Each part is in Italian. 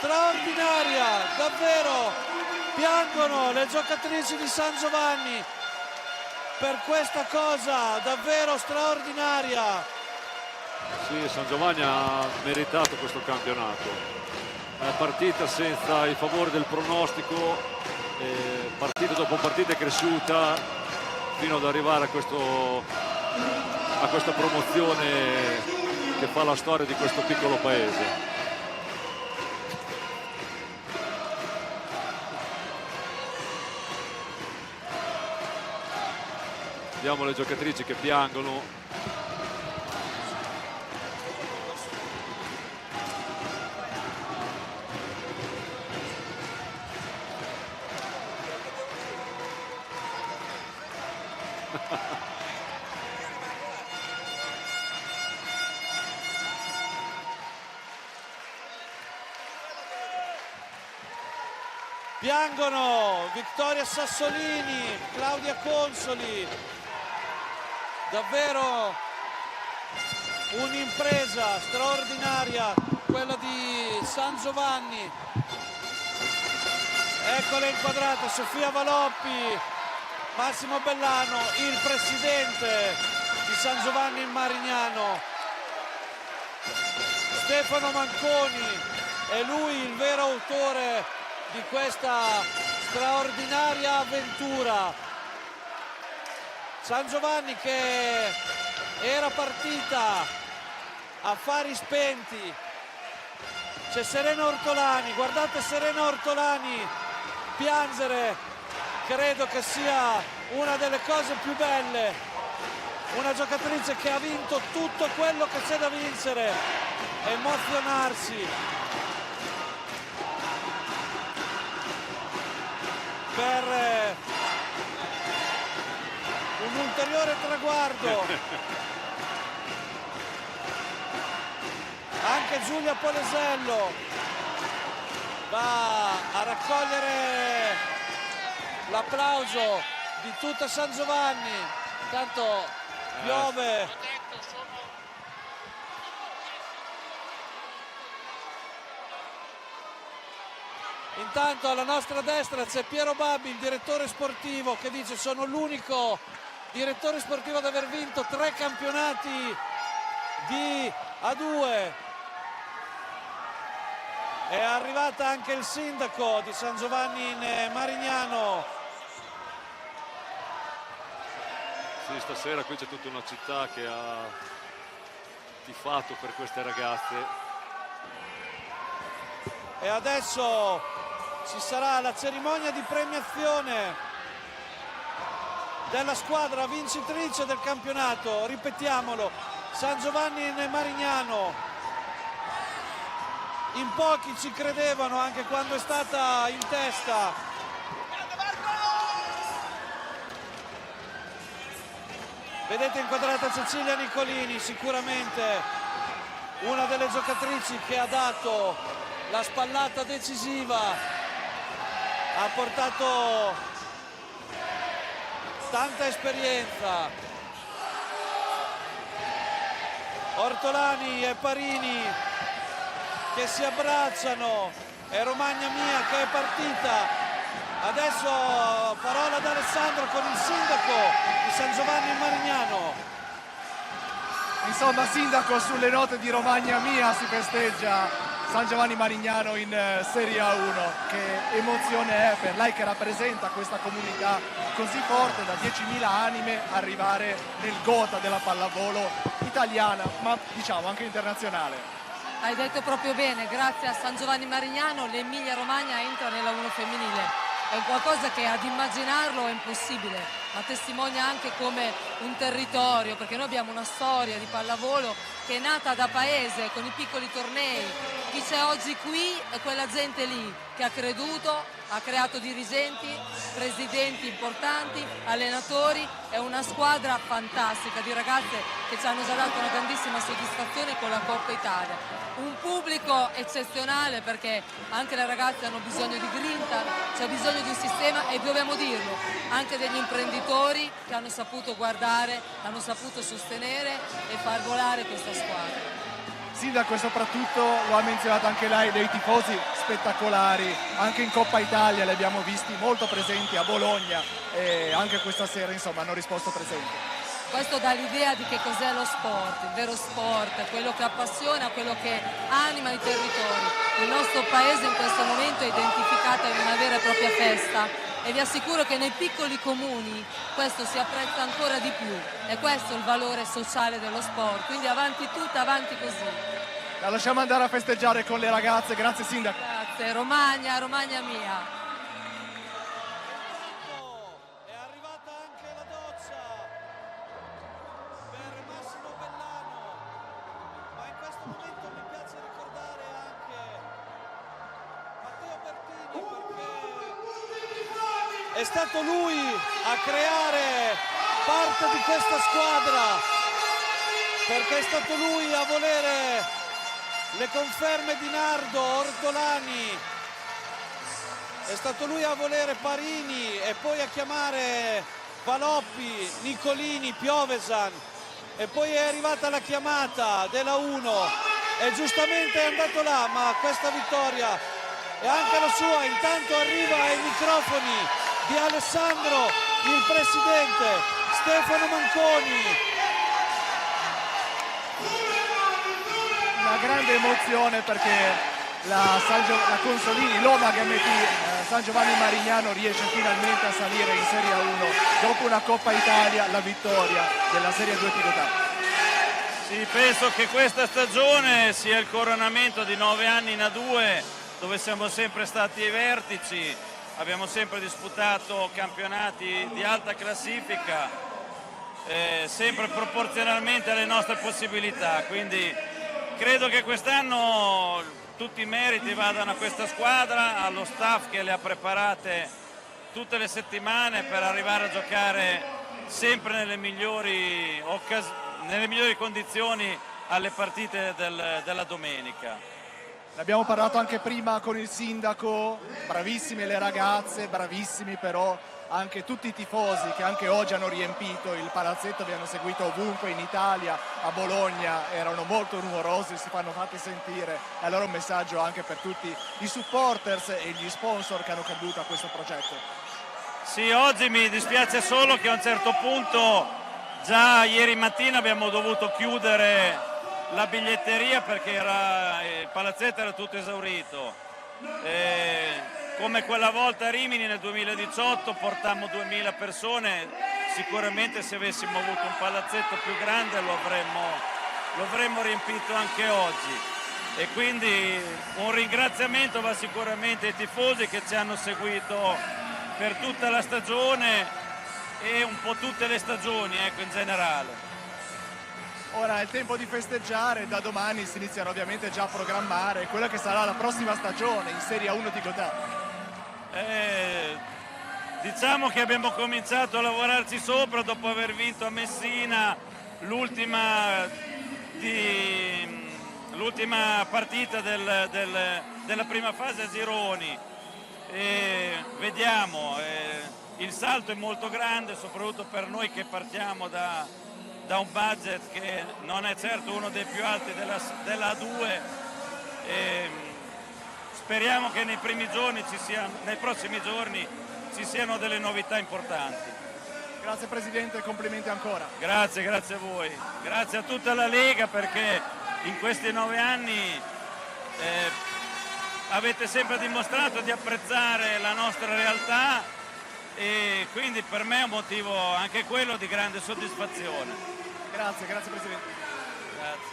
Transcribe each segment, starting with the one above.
straordinaria, davvero piangono le giocatrici di San Giovanni per questa cosa davvero straordinaria. Sì, San Giovanni ha meritato questo campionato, è partita senza i favori del pronostico, partita dopo partita è cresciuta fino ad arrivare a questa promozione che fa la storia di questo piccolo paese. Vediamo le giocatrici che piangono. Piangono Vittoria Sassolini, Claudia Consoli, davvero un'impresa straordinaria quella di San Giovanni. Eccole inquadrate, Sofia Valoppi, Massimo Bellano, il presidente di San Giovanni in Marignano, Stefano Manconi, è lui il vero autore di questa straordinaria avventura. San Giovanni che era partita a fari spenti. C'è Serena Ortolani, guardate Serena Ortolani piangere, credo che sia una delle cose più belle, una giocatrice che ha vinto tutto quello che c'è da vincere, emozionarsi per un ulteriore traguardo. Anche Giulia Polesello va a raccogliere l'applauso di tutta San Giovanni. Intanto piove. Intanto alla nostra destra c'è Piero Babbi, il direttore sportivo, che dice: sono l'unico direttore sportivo ad aver vinto 3 campionati di A2. È arrivata anche il sindaco di San Giovanni in Marignano. Sì, stasera qui c'è tutta una città che ha tifato per queste ragazze. E adesso ci sarà la cerimonia di premiazione della squadra vincitrice del campionato. Ripetiamolo, San Giovanni in Marignano. In pochi ci credevano anche quando è stata in testa. Vedete inquadrata Cecilia Nicolini, sicuramente una delle giocatrici che ha dato la spallata decisiva, ha portato tanta esperienza. Ortolani e Parini che si abbracciano, e Romagna Mia che è partita. Adesso parola ad Alessandro con il sindaco di San Giovanni in Marignano. Insomma, sindaco, sulle note di Romagna Mia si festeggia San Giovanni Marignano in Serie A1. Che emozione è per lei che rappresenta questa comunità così forte, da 10.000 anime, arrivare nel gota della pallavolo italiana, ma diciamo anche internazionale. Hai detto proprio bene, grazie a San Giovanni Marignano l'Emilia Romagna entra nella 1 femminile. È qualcosa che ad immaginarlo è impossibile, ma testimonia anche come un territorio, perché noi abbiamo una storia di pallavolo che è nata da paese, con i piccoli tornei. Chi c'è oggi qui è quella gente lì che ha creduto, ha creato dirigenti, presidenti importanti, allenatori, è una squadra fantastica di ragazze che ci hanno già dato una grandissima soddisfazione con la Coppa Italia. Un pubblico eccezionale, perché anche le ragazze hanno bisogno di grinta, c'è bisogno di un sistema, e dobbiamo dirlo, anche degli imprenditori che hanno saputo guardare, hanno saputo sostenere e far volare questa squadra. sindaco, e soprattutto lo ha menzionato anche lei, dei tifosi spettacolari, anche in Coppa Italia li abbiamo visti molto presenti a Bologna e anche questa sera insomma hanno risposto presenti. Questo dà l'idea di che cos'è lo sport, il vero sport, quello che appassiona, quello che anima i territori. Il nostro paese in questo momento è identificato in una vera e propria festa e vi assicuro che nei piccoli comuni questo si apprezza ancora di più e questo è il valore sociale dello sport, quindi avanti tutta, avanti così. La lasciamo andare a festeggiare con le ragazze, grazie sindaco. Grazie, Romagna, Romagna mia. È arrivata anche la doccia per Massimo Bellano, ma in questo momento mi piace ricordare anche Matteo Bertini, perché è stato lui a creare parte di questa squadra, perché è stato lui a volere le conferme di Nardo, Ortolani, è stato lui a volere Parini e poi a chiamare Valoppi, Nicolini, Piovesan, e poi è arrivata la chiamata della 1 e giustamente è andato là, ma questa vittoria è anche la sua. Intanto arriva ai microfoni di Alessandro il presidente Stefano Manconi. Una grande emozione perché la Consolini, l'Omag MT San Giovanni Marignano riesce finalmente a salire in Serie 1 dopo una Coppa Italia, la vittoria della Serie 2 Ticotà. Sì, penso che questa stagione sia il coronamento di 9 anni in A2 dove siamo sempre stati ai vertici, abbiamo sempre disputato campionati di alta classifica, sempre proporzionalmente alle nostre possibilità, quindi credo che quest'anno tutti i meriti vadano a questa squadra, allo staff che le ha preparate tutte le settimane per arrivare a giocare sempre nelle migliori condizioni alle partite della domenica. Ne abbiamo parlato anche prima con il sindaco, bravissime le ragazze, bravissimi però anche tutti i tifosi che anche oggi hanno riempito il palazzetto, vi hanno seguito ovunque in Italia, a Bologna erano molto rumorosi, si fanno fatti sentire, e allora un messaggio anche per tutti i supporters e gli sponsor che hanno creduto a questo progetto. Sì, oggi mi dispiace solo che a un certo punto, già ieri mattina abbiamo dovuto chiudere la biglietteria perché il palazzetto era tutto esaurito. Come quella volta a Rimini nel 2018 portammo 2000 persone, sicuramente se avessimo avuto un palazzetto più grande lo avremmo riempito anche oggi. E quindi un ringraziamento va sicuramente ai tifosi che ci hanno seguito per tutta la stagione e un po' tutte le stagioni, ecco, in generale. Ora è il tempo di festeggiare, da domani si iniziano ovviamente già a programmare quella che sarà la prossima stagione in Serie 1 Ticotà. Diciamo che abbiamo cominciato a lavorarci sopra dopo aver vinto a Messina l'ultima partita della prima fase a gironi. Vediamo, il salto è molto grande, soprattutto per noi che partiamo da un budget che non è certo uno dei più alti della A2. Speriamo che nei prossimi giorni ci siano delle novità importanti. Grazie Presidente, complimenti ancora. Grazie a voi, grazie a tutta la Lega perché in questi 9 anni avete sempre dimostrato di apprezzare la nostra realtà e quindi per me è un motivo anche quello di grande soddisfazione. Grazie Presidente. Grazie.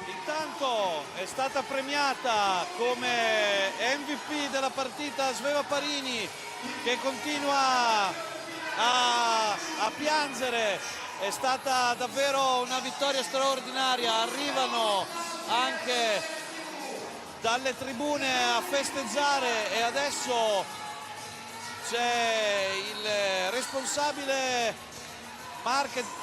Intanto è stata premiata come MVP della partita Sveva Parini, che continua a piangere. È stata davvero una vittoria straordinaria, arrivano anche dalle tribune a festeggiare e adesso c'è il responsabile marketing.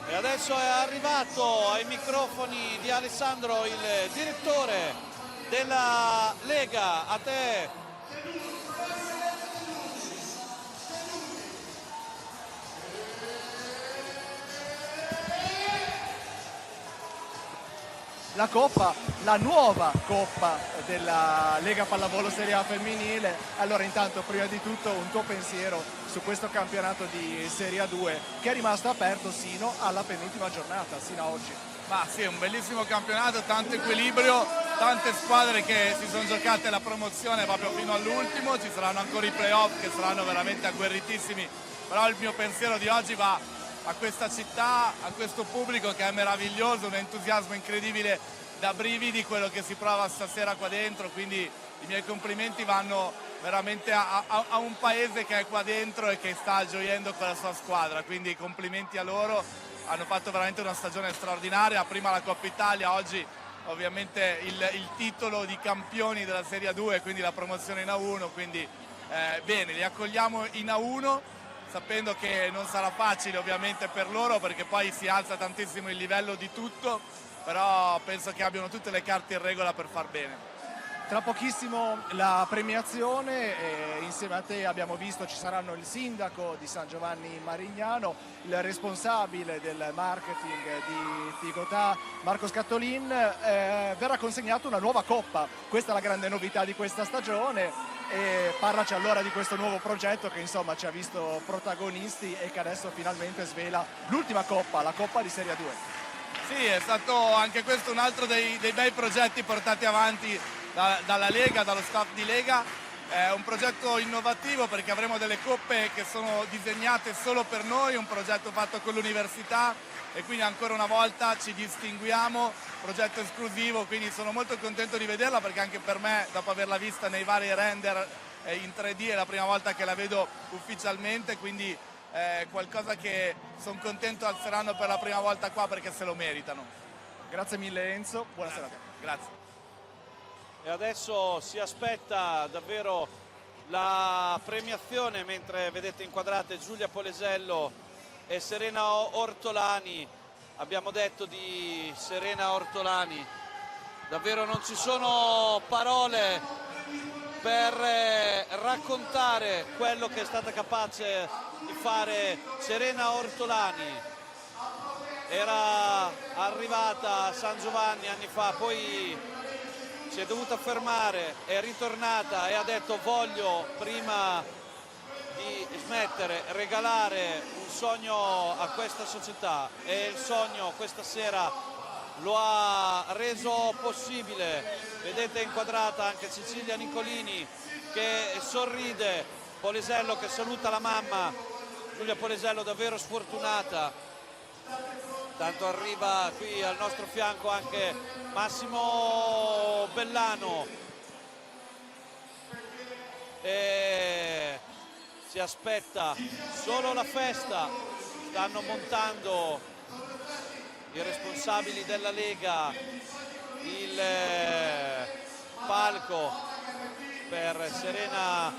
E adesso è arrivato ai microfoni di Alessandro il direttore della Lega. A te. la Coppa, la nuova Coppa della Lega Pallavolo Serie A femminile. Allora intanto prima di tutto un tuo pensiero su questo campionato di Serie A2 che è rimasto aperto sino alla penultima giornata, sino a oggi. Ma sì, è un bellissimo campionato, tanto equilibrio, tante squadre che si sono giocate la promozione proprio fino all'ultimo, ci saranno ancora i playoff che saranno veramente agguerritissimi, però il mio pensiero di oggi va a questa città, a questo pubblico che è meraviglioso, un entusiasmo incredibile, da brividi quello che si prova stasera qua dentro, quindi i miei complimenti vanno veramente a un paese che è qua dentro e che sta gioiendo con la sua squadra, quindi complimenti a loro, hanno fatto veramente una stagione straordinaria, prima la Coppa Italia, oggi ovviamente il titolo di campioni della Serie A2, quindi la promozione in A1, quindi bene, li accogliamo in A1, sapendo che non sarà facile ovviamente per loro perché poi si alza tantissimo il livello di tutto, però penso che abbiano tutte le carte in regola per far bene. Tra pochissimo la premiazione e insieme a te abbiamo visto ci saranno il sindaco di San Giovanni Marignano, il responsabile del marketing di Tigotà, Marco Scattolin. Verrà consegnata una nuova coppa, questa è la grande novità di questa stagione, e parlaci allora di questo nuovo progetto che insomma ci ha visto protagonisti e che adesso finalmente svela l'ultima coppa, la Coppa di Serie A2. Sì, è stato anche questo un altro dei bei progetti portati avanti dalla Lega, dallo staff di Lega. È un progetto innovativo perché avremo delle coppe che sono disegnate solo per noi, un progetto fatto con l'università e quindi ancora una volta ci distinguiamo, progetto esclusivo, quindi sono molto contento di vederla perché anche per me, dopo averla vista nei vari render in 3D, è la prima volta che la vedo ufficialmente, quindi è qualcosa che sono contento alzeranno per la prima volta qua perché se lo meritano. Grazie mille Enzo, buonasera a te. Grazie. E adesso si aspetta davvero la premiazione, mentre vedete inquadrate Giulia Polesello e Serena Ortolani. Abbiamo detto di Serena Ortolani, davvero non ci sono parole per raccontare quello che è stata capace di fare Serena Ortolani. Era arrivata a San Giovanni anni fa, poi si è dovuta fermare, è ritornata e ha detto voglio prima di smettere regalare un sogno a questa società, e il sogno questa sera lo ha reso possibile. Vedete inquadrata anche Cecilia Nicolini che sorride, Polesello che saluta la mamma, Giulia Polesello davvero sfortunata. Tanto arriva qui al nostro fianco anche Massimo Bellano e si aspetta solo la festa. Stanno montando i responsabili della Lega il palco per Serena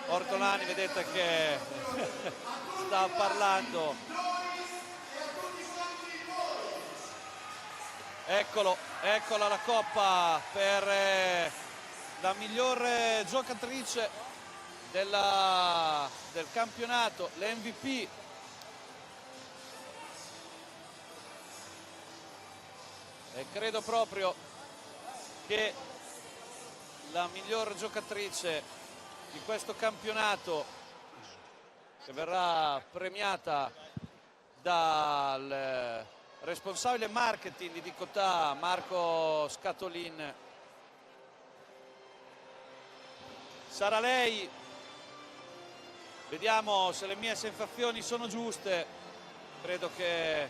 Ortolani, vedete che sta parlando. Eccola la coppa per la miglior giocatrice del campionato, l'MVP. E credo proprio che la miglior giocatrice di questo campionato, che verrà premiata dal responsabile marketing di Tigotà, Marco Scattolin, sarà lei. Vediamo se le mie sensazioni sono giuste. Credo che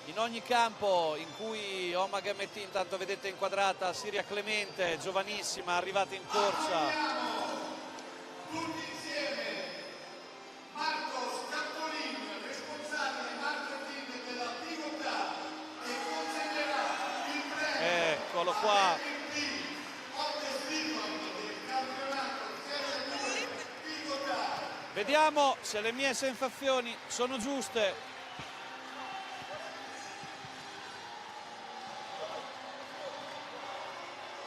in ogni campo in cui Omag MT, intanto vedete inquadrata Siria Clemente, giovanissima, arrivata in corsa. Eccolo qua. Vediamo se le mie sensazioni sono giuste.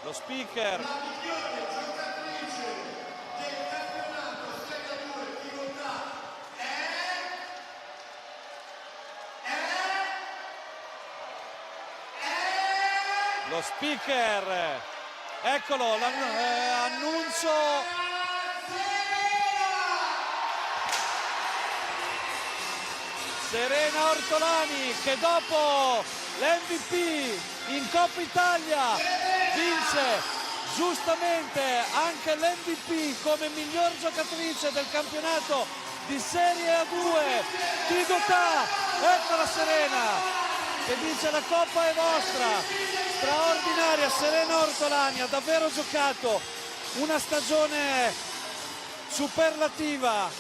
Lo speaker. lo speaker, eccolo l'annuncio. Serena Ortolani, che dopo l'MVP in Coppa Italia vince giustamente anche l'MVP come miglior giocatrice del campionato di Serie A2 Tigotà. Eccola Serena che dice: la Coppa è vostra. Straordinaria Serena Ortolani, ha davvero giocato una stagione superlativa,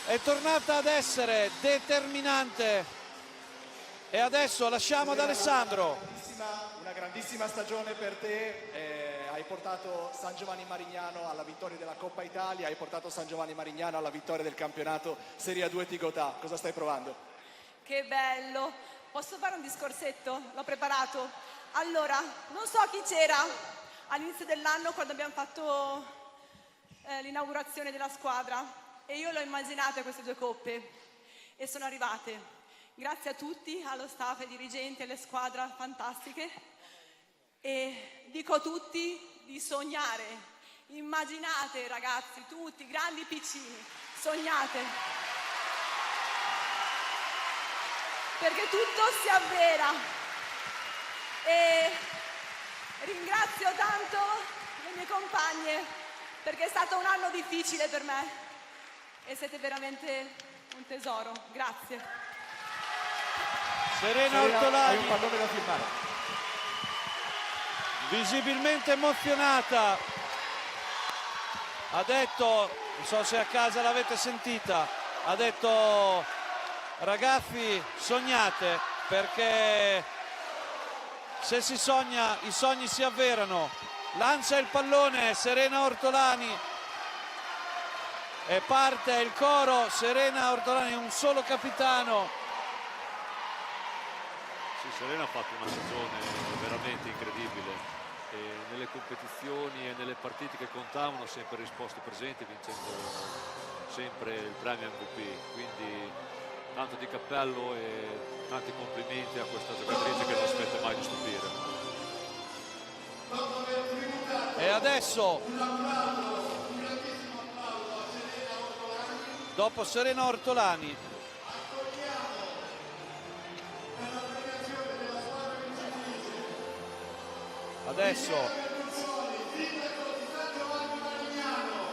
è tornata ad essere determinante. E adesso lasciamo ad Alessandro. Una grandissima stagione per te, hai portato San Giovanni Marignano alla vittoria della Coppa Italia, hai portato San Giovanni Marignano alla vittoria del campionato Serie A2 Tigotà. Cosa stai provando? Che bello! Posso fare un discorsetto? L'ho preparato. Allora, non so chi c'era all'inizio dell'anno quando abbiamo fatto l'inaugurazione della squadra, e io l'ho immaginate queste due coppe e sono arrivate. Grazie a tutti, allo staff, ai dirigenti, alle squadre fantastiche, e dico a tutti di sognare. Immaginate ragazzi, tutti, grandi, piccini, sognate. Perché tutto si avvera. E ringrazio tanto le mie compagne, perché è stato un anno difficile per me e siete veramente un tesoro. Grazie. Serena Ortolani, hai un pallone da firmare. visibilmente emozionata, ha detto, non so se a casa l'avete sentita, ha detto: ragazzi, sognate, perché se si sogna i sogni si avverano. Lancia il pallone Serena Ortolani e parte il coro. Serena Ortolani, un solo capitano. Sì, Serena ha fatto una stagione veramente incredibile. E nelle competizioni e nelle partite che contavano ha sempre risposto presente, vincendo sempre il premio MVP. Quindi tanto di cappello e tanti complimenti a questa giocatrice che non smette mai di stupire. E adesso, dopo Serena Ortolani, adesso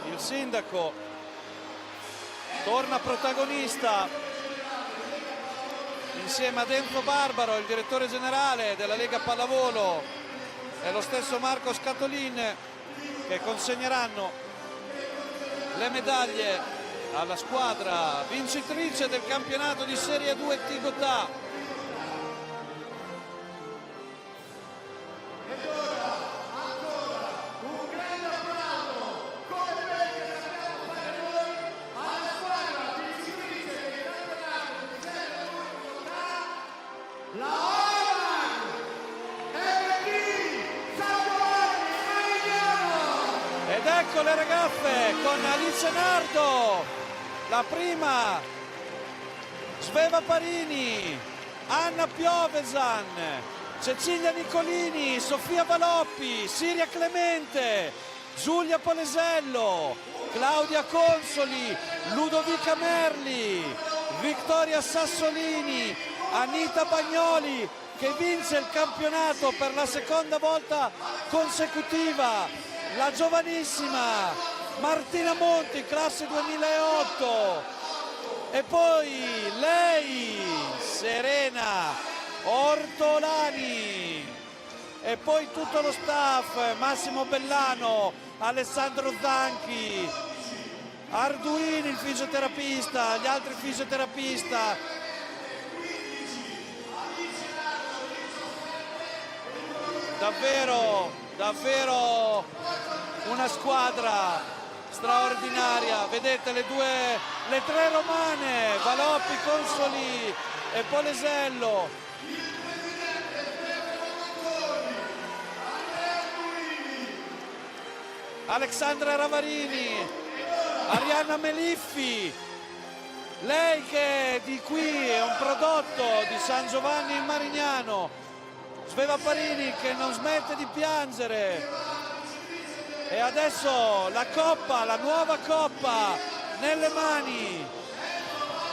il sindaco torna protagonista insieme ad Enzo Barbaro, il direttore generale della Lega Pallavolo, e lo stesso Marco Scatolin, che consegneranno le medaglie alla squadra vincitrice del campionato di Serie A2 Tigotà. Ed ecco le ragazze con Alice Nardo, la prima Sveva Parini, Anna Piovesan, Cecilia Nicolini, Sofia Valoppi, Siria Clemente, Giulia Polesello, Claudia Consoli, Ludovica Merli, Vittoria Sassolini, Anita Bagnoli, che vince il campionato per la seconda volta consecutiva, la giovanissima Martina Monti, classe 2008, e poi lei, Serena Ortolani, e poi tutto lo staff: Massimo Bellano, Alessandro Zanchi, Arduini il fisioterapista, gli altri fisioterapista. Davvero una squadra straordinaria. Vedete le tre romane, Valoppi, Consoli e Polesello. Alexandra Ravarini, Arianna Meliffi, lei che di qui è un prodotto di San Giovanni in Marignano. Sveva Parini che non smette di piangere, e adesso la coppa, la nuova coppa nelle mani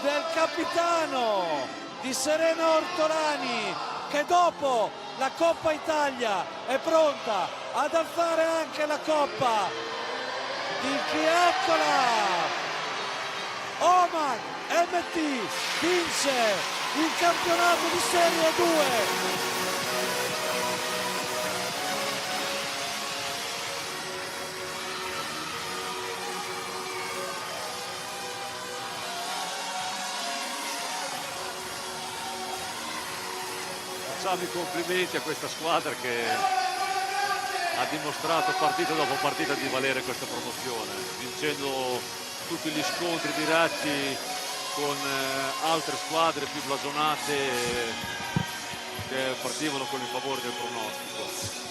del capitano di Serena Ortolani, che dopo la Coppa Italia è pronta ad alzare anche la coppa di chi, eccola! Omag MT vince il campionato di Serie 2. Facciamo i complimenti a questa squadra che ha dimostrato partita dopo partita di valere questa promozione, vincendo tutti gli scontri diretti con altre squadre più blasonate che partivano con il favore del pronostico.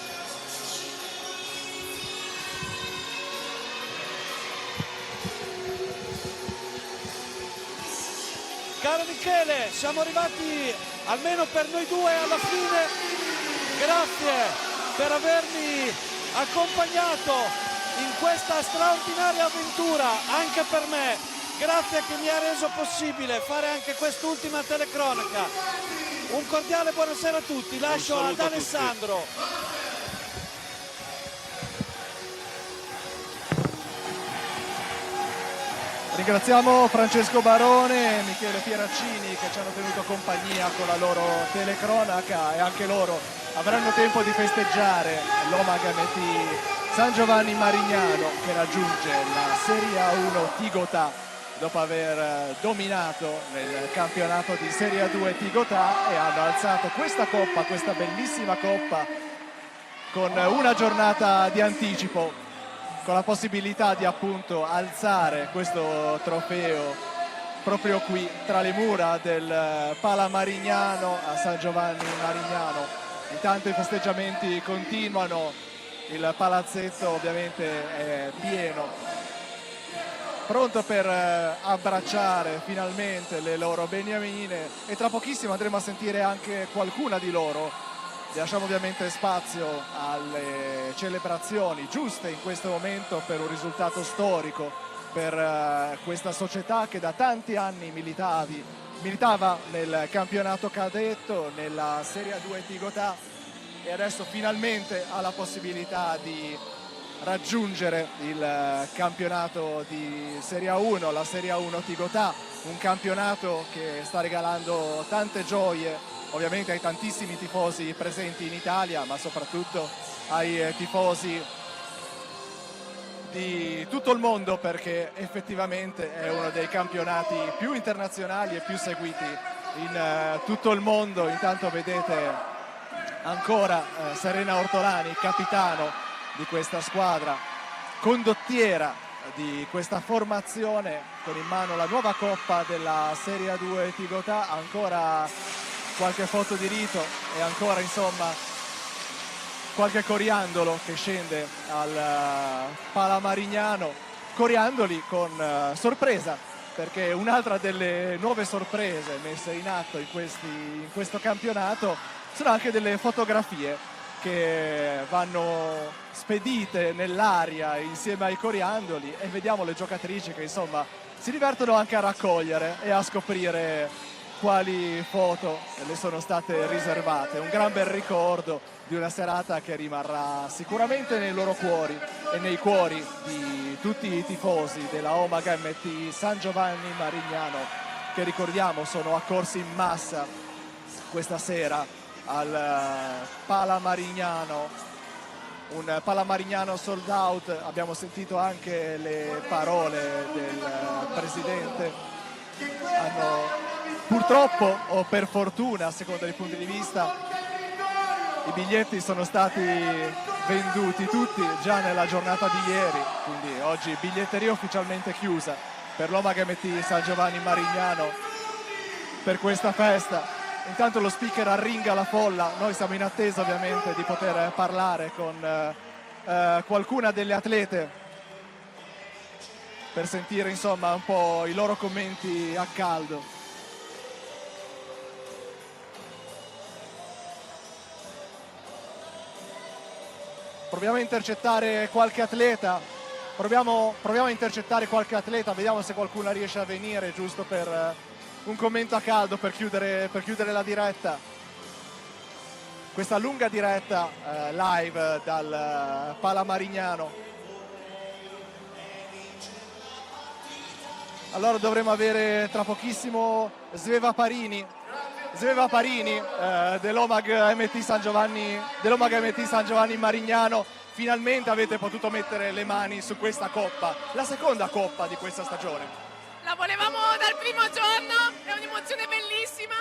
Caro Michele, siamo arrivati almeno per noi due alla fine. Grazie per avermi accompagnato in questa straordinaria avventura, anche per me. Grazie che mi ha reso possibile fare anche quest'ultima telecronaca. Un cordiale buonasera a tutti, lascio ad Alessandro. Ringraziamo Francesco Barone e Michele Pieraccini che ci hanno tenuto compagnia con la loro telecronaca, e anche loro avranno tempo di festeggiare l'Omag MT San Giovanni Marignano che raggiunge la Serie A1 Tigotà dopo aver dominato nel campionato di Serie A2 Tigotà, e hanno alzato questa coppa, questa bellissima coppa, con una giornata di anticipo, con la possibilità di appunto alzare questo trofeo proprio qui tra le mura del Pala Marignano a San Giovanni Marignano. Intanto i festeggiamenti continuano, il palazzetto ovviamente è pieno, pronto per abbracciare finalmente le loro beniamine, e tra pochissimo andremo a sentire anche qualcuna di loro. Lasciamo ovviamente spazio alle celebrazioni giuste in questo momento per un risultato storico per questa società che da tanti anni militava nel campionato cadetto, nella Serie A2 Tigotà, e adesso finalmente ha la possibilità di raggiungere il campionato di Serie A1, la Serie A1 Tigotà, un campionato che sta regalando tante gioie ovviamente ai tantissimi tifosi presenti in Italia, ma soprattutto ai tifosi di tutto il mondo, perché effettivamente è uno dei campionati più internazionali e più seguiti in tutto il mondo. Intanto vedete ancora Serena Ortolani, capitano di questa squadra, condottiera di questa formazione, con in mano la nuova coppa della Serie A2 Tigotà, ancora qualche foto di rito e ancora insomma qualche coriandolo che scende al Pala Marignano, coriandoli con sorpresa, perché un'altra delle nuove sorprese messe in atto in questo campionato sono anche delle fotografie che vanno spedite nell'aria insieme ai coriandoli, e vediamo le giocatrici che insomma si divertono anche a raccogliere e a scoprire quali foto le sono state riservate. Un gran bel ricordo di una serata che rimarrà sicuramente nei loro cuori e nei cuori di tutti i tifosi della Omag MT San Giovanni Marignano, che ricordiamo sono accorsi in massa questa sera al Pala Marignano, un Pala Marignano sold out. Abbiamo sentito anche le parole del presidente. Purtroppo o per fortuna, a seconda dei punti di vista, i biglietti sono stati venduti tutti già nella giornata di ieri, quindi oggi biglietteria ufficialmente chiusa per l'Omag MT San Giovanni Marignano per questa festa. Intanto lo speaker arringa la folla, noi siamo in attesa ovviamente di poter parlare con qualcuna delle atlete per sentire insomma un po' i loro commenti a caldo. Proviamo a intercettare qualche atleta. Proviamo a intercettare qualche atleta, vediamo se qualcuno riesce a venire, giusto per un commento a caldo per chiudere la diretta. Questa lunga diretta live dal Pala Marignano. Allora dovremo avere tra pochissimo Sveva Parini dell'Omag MT San Giovanni Marignano. Finalmente avete potuto mettere le mani su questa coppa, la seconda coppa di questa stagione. La volevamo dal primo giorno, è un'emozione bellissima.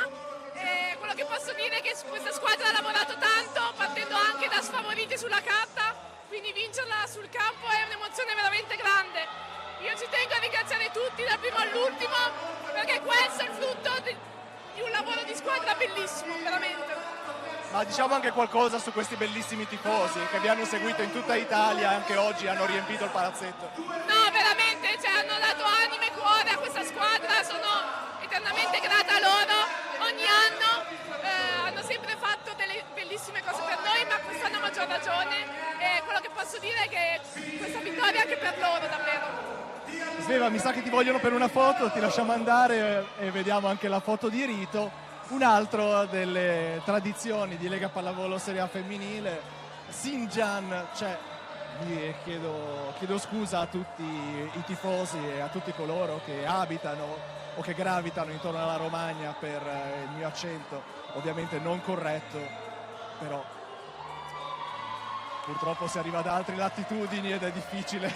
E quello che posso dire è che questa squadra ha lavorato tanto, partendo anche da sfavoriti sulla carta, quindi vincerla sul campo è un'emozione veramente grande. Io ci tengo a ringraziare tutti, dal primo all'ultimo, perché questo è il frutto di un lavoro di squadra bellissimo, veramente. Ma diciamo anche qualcosa su questi bellissimi tifosi che vi hanno seguito in tutta Italia e anche oggi hanno riempito il palazzetto. No, veramente, hanno dato anima e cuore a questa squadra, sono eternamente grata a loro. Ogni anno hanno sempre fatto delle bellissime cose per noi, ma quest'anno a maggior ragione. E quello che posso dire è che questa vittoria è anche per loro, davvero. Sveva, mi sa che ti vogliono per una foto, ti lasciamo andare e vediamo anche la foto di rito. Un altro delle tradizioni di Lega Pallavolo Serie A femminile, Sinjan, chiedo scusa a tutti i tifosi e a tutti coloro che abitano o che gravitano intorno alla Romagna per il mio accento, ovviamente non corretto, però purtroppo si arriva da altre latitudini ed è difficile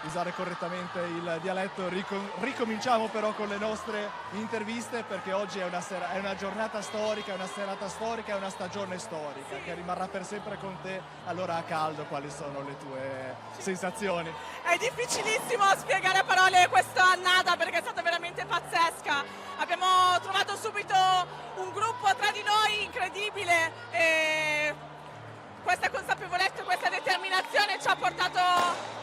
usare correttamente il dialetto. Ricominciamo però con le nostre interviste, perché oggi è una giornata storica, è una serata storica, è una stagione storica che rimarrà per sempre con te. Allora, a caldo, quali sono le tue sensazioni? È difficilissimo spiegare a parole questa annata perché è stata veramente pazzesca. Abbiamo trovato subito un gruppo tra di noi incredibile e questa consapevolezza, questa determinazione ci ha portato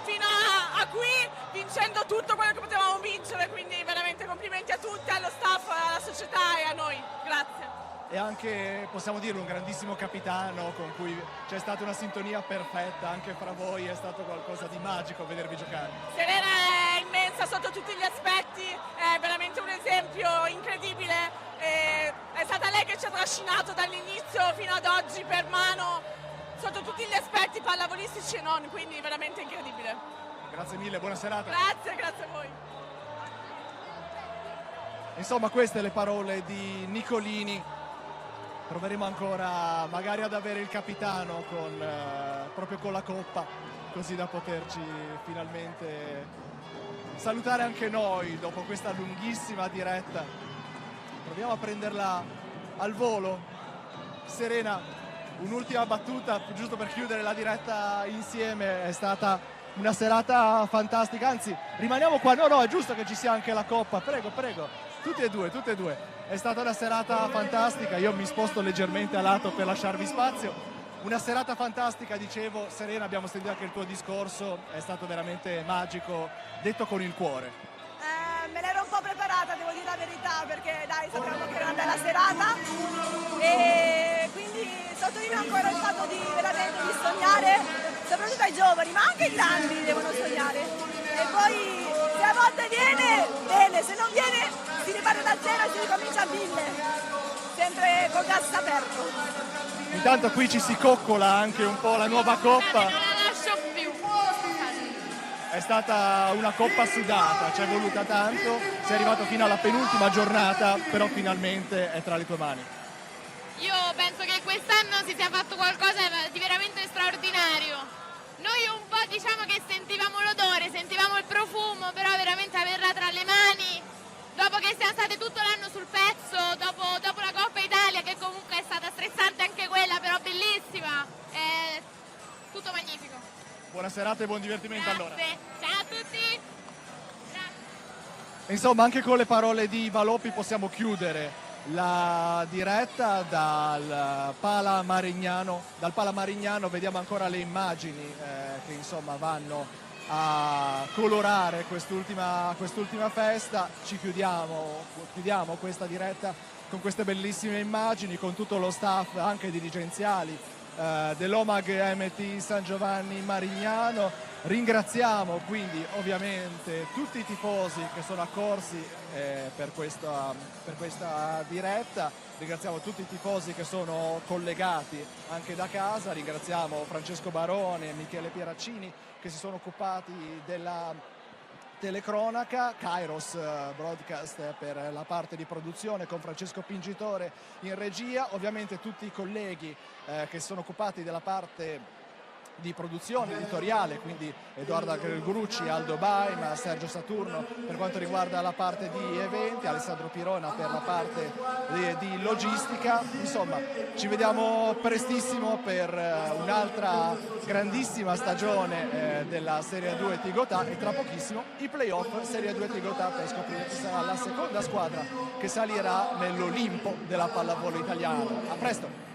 fino a qui, vincendo tutto quello che potevamo vincere, quindi veramente complimenti a tutti, allo staff, alla società e a noi. Grazie. E anche, possiamo dirlo, un grandissimo capitano con cui c'è stata una sintonia perfetta anche fra voi, è stato qualcosa di magico vedervi giocare. Serena è immensa sotto tutti gli aspetti, è veramente un esempio incredibile, è stata lei che ci ha trascinato dall'inizio fino ad oggi per mano, sotto tutti gli aspetti pallavolistici e non, quindi veramente incredibile. Grazie mille, buona serata. Grazie a voi. Insomma, queste le parole di Nicolini. Proveremo ancora magari ad avere il capitano proprio con la coppa, così da poterci finalmente salutare anche noi dopo questa lunghissima diretta. Proviamo a prenderla al volo. Serena, un'ultima battuta giusto per chiudere la diretta insieme. È stata una serata fantastica, anzi rimaniamo qua, no, è giusto che ci sia anche la coppa, prego, tutte e due. È stata una serata fantastica, io mi sposto leggermente a lato per lasciarvi spazio. Una serata fantastica, dicevo. Serena, abbiamo sentito anche il tuo discorso, è stato veramente magico, detto con il cuore. Me l'ero un po' preparata, devo dire la verità, perché dai, sappiamo che era una bella serata e quindi sottolineo ancora il fatto di veramente di sognare, soprattutto ai giovani, ma anche i grandi devono sognare. E poi se a volte viene, bene, se non viene si riparte da zero e si ricomincia a 1000, sempre col gas aperto. Intanto qui ci si coccola anche un po' la nuova coppa. Non la lascio più. È stata una coppa sudata, ci è voluta tanto, sei arrivato fino alla penultima giornata, però finalmente è tra le tue mani. Io penso che quest'anno si sia fatto qualcosa di veramente straordinario. Noi un po' diciamo che sentivamo l'odore, sentivamo il profumo, però veramente averla tra le mani, dopo che siamo state tutto l'anno sul pezzo, dopo la Coppa Italia, che comunque è stata stressante anche quella, però bellissima, è tutto magnifico. Buona serata e buon divertimento. Grazie. Allora. Ciao a tutti. Insomma, anche con le parole di Valoppi possiamo chiudere la diretta dal Pala Marignano. Dal Pala Marignano vediamo ancora le immagini che insomma vanno a colorare quest'ultima festa. Chiudiamo questa diretta con queste bellissime immagini, con tutto lo staff anche dirigenziali dell'Omag MT San Giovanni Marignano. Ringraziamo quindi ovviamente tutti i tifosi che sono accorsi per questa diretta, ringraziamo tutti i tifosi che sono collegati anche da casa, ringraziamo Francesco Barone e Michele Pieraccini che si sono occupati della telecronaca, Kairos Broadcast per la parte di produzione con Francesco Pingitore in regia, ovviamente tutti i colleghi che si sono occupati della parte di produzione editoriale, quindi Edoardo Grucci, Aldo Baima, Sergio Saturno per quanto riguarda la parte di eventi, Alessandro Pirona per la parte di logistica. Insomma, ci vediamo prestissimo per un'altra grandissima stagione della Serie 2 Tigotà e tra pochissimo i playoff Serie 2 Tigotà per scoprire chi sarà la seconda squadra che salirà nell'Olimpo della pallavolo italiana. A presto!